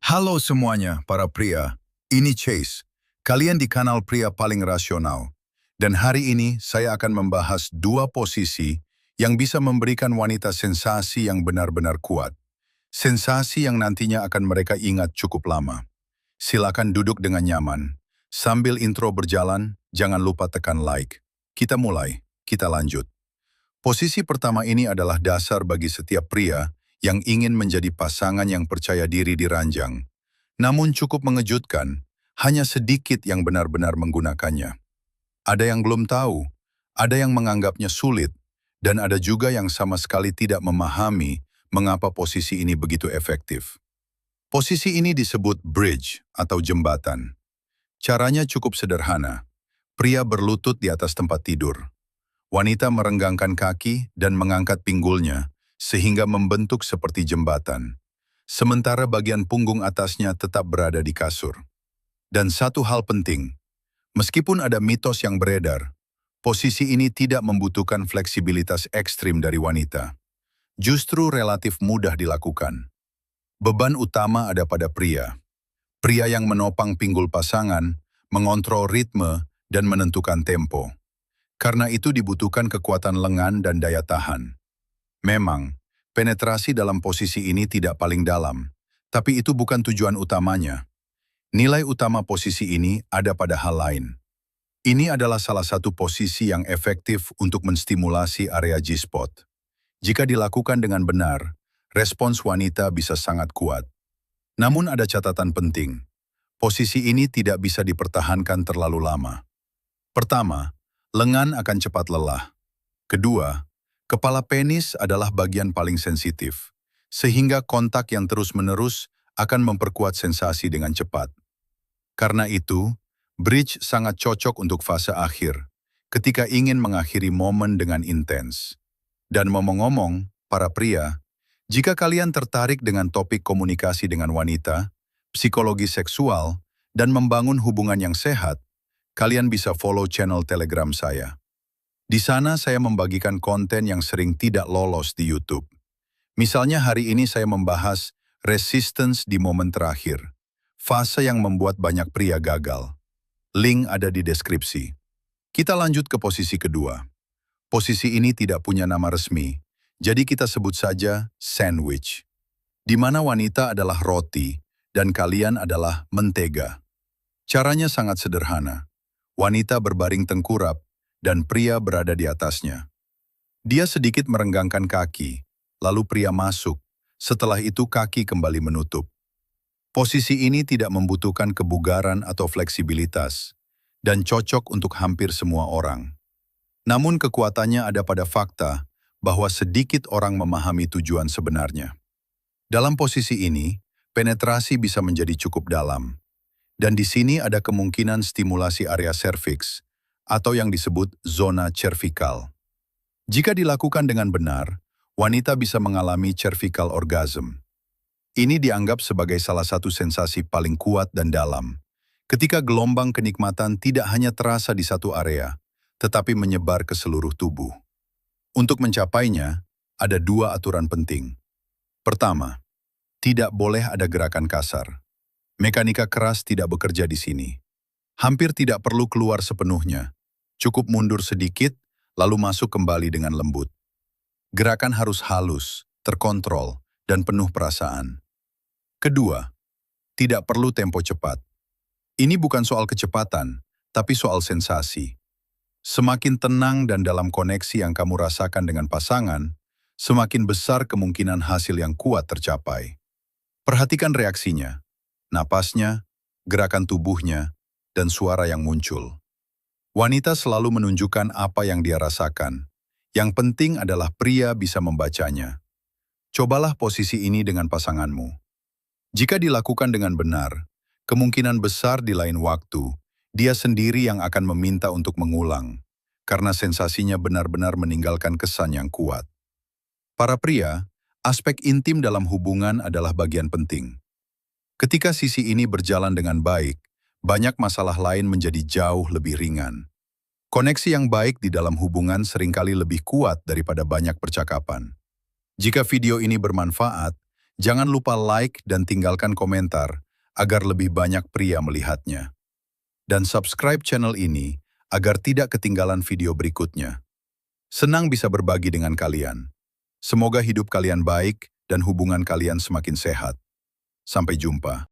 Halo semuanya, para pria. Ini Chase. Kalian di kanal Pria Paling Rasional. Dan hari ini saya akan membahas dua posisi yang bisa memberikan wanita sensasi yang benar-benar kuat. Sensasi yang nantinya akan mereka ingat cukup lama. Silakan duduk dengan nyaman. Sambil intro berjalan, jangan lupa tekan like. Kita mulai, kita lanjut. Posisi pertama ini adalah dasar bagi setiap pria yang ingin menjadi pasangan yang percaya diri di ranjang. Namun cukup mengejutkan, hanya sedikit yang benar-benar menggunakannya. Ada yang belum tahu, ada yang menganggapnya sulit, dan ada juga yang sama sekali tidak memahami mengapa posisi ini begitu efektif. Posisi ini disebut bridge atau jembatan. Caranya cukup sederhana. Pria berlutut di atas tempat tidur. Wanita merenggangkan kaki dan mengangkat pinggulnya sehingga membentuk seperti jembatan. Sementara bagian punggung atasnya tetap berada di kasur. Dan satu hal penting, meskipun ada mitos yang beredar, posisi ini tidak membutuhkan fleksibilitas ekstrim dari wanita. Justru relatif mudah dilakukan. Beban utama ada pada pria. Pria yang menopang pinggul pasangan, mengontrol ritme, dan menentukan tempo. Karena itu dibutuhkan kekuatan lengan dan daya tahan. Memang, penetrasi dalam posisi ini tidak paling dalam, tapi itu bukan tujuan utamanya. Nilai utama posisi ini ada pada hal lain. Ini adalah salah satu posisi yang efektif untuk menstimulasi area G-spot. Jika dilakukan dengan benar, respons wanita bisa sangat kuat. Namun ada catatan penting. Posisi ini tidak bisa dipertahankan terlalu lama. Pertama, lengan akan cepat lelah. Kedua, kepala penis adalah bagian paling sensitif, sehingga kontak yang terus-menerus akan memperkuat sensasi dengan cepat. Karena itu, bridge sangat cocok untuk fase akhir, ketika ingin mengakhiri momen dengan intens. Dan ngomong-ngomong, para pria, jika kalian tertarik dengan topik komunikasi dengan wanita, psikologi seksual, dan membangun hubungan yang sehat, kalian bisa follow channel Telegram saya. Di sana saya membagikan konten yang sering tidak lolos di YouTube. Misalnya hari ini saya membahas resistance di momen terakhir, fase yang membuat banyak pria gagal. Link ada di deskripsi. Kita lanjut ke posisi kedua. Posisi ini tidak punya nama resmi, jadi kita sebut saja sandwich. Di mana wanita adalah roti dan kalian adalah mentega. Caranya sangat sederhana. Wanita berbaring tengkurap, dan pria berada di atasnya. Dia sedikit merenggangkan kaki, lalu pria masuk, setelah itu kaki kembali menutup. Posisi ini tidak membutuhkan kebugaran atau fleksibilitas, dan cocok untuk hampir semua orang. Namun kekuatannya ada pada fakta bahwa sedikit orang memahami tujuan sebenarnya. Dalam posisi ini, penetrasi bisa menjadi cukup dalam. Dan di sini ada kemungkinan stimulasi area serviks, atau yang disebut zona cervical. Jika dilakukan dengan benar, wanita bisa mengalami cervical orgasm. Ini dianggap sebagai salah satu sensasi paling kuat dan dalam, ketika gelombang kenikmatan tidak hanya terasa di satu area, tetapi menyebar ke seluruh tubuh. Untuk mencapainya, ada dua aturan penting. Pertama, tidak boleh ada gerakan kasar. Mekanika keras tidak bekerja di sini. Hampir tidak perlu keluar sepenuhnya. Cukup mundur sedikit, lalu masuk kembali dengan lembut. Gerakan harus halus, terkontrol, dan penuh perasaan. Kedua, tidak perlu tempo cepat. Ini bukan soal kecepatan, tapi soal sensasi. Semakin tenang dan dalam koneksi yang kamu rasakan dengan pasangan, semakin besar kemungkinan hasil yang kuat tercapai. Perhatikan reaksinya. Napasnya, gerakan tubuhnya, dan suara yang muncul. Wanita selalu menunjukkan apa yang dia rasakan. Yang penting adalah pria bisa membacanya. Cobalah posisi ini dengan pasanganmu. Jika dilakukan dengan benar, kemungkinan besar di lain waktu, dia sendiri yang akan meminta untuk mengulang, karena sensasinya benar-benar meninggalkan kesan yang kuat. Para pria, aspek intim dalam hubungan adalah bagian penting. Ketika sisi ini berjalan dengan baik, banyak masalah lain menjadi jauh lebih ringan. Koneksi yang baik di dalam hubungan seringkali lebih kuat daripada banyak percakapan. Jika video ini bermanfaat, Jangan lupa like dan tinggalkan komentar agar lebih banyak pria melihatnya. Dan subscribe channel ini agar tidak ketinggalan video berikutnya. Senang bisa berbagi dengan kalian. Semoga hidup kalian baik dan hubungan kalian semakin sehat. Sampai jumpa.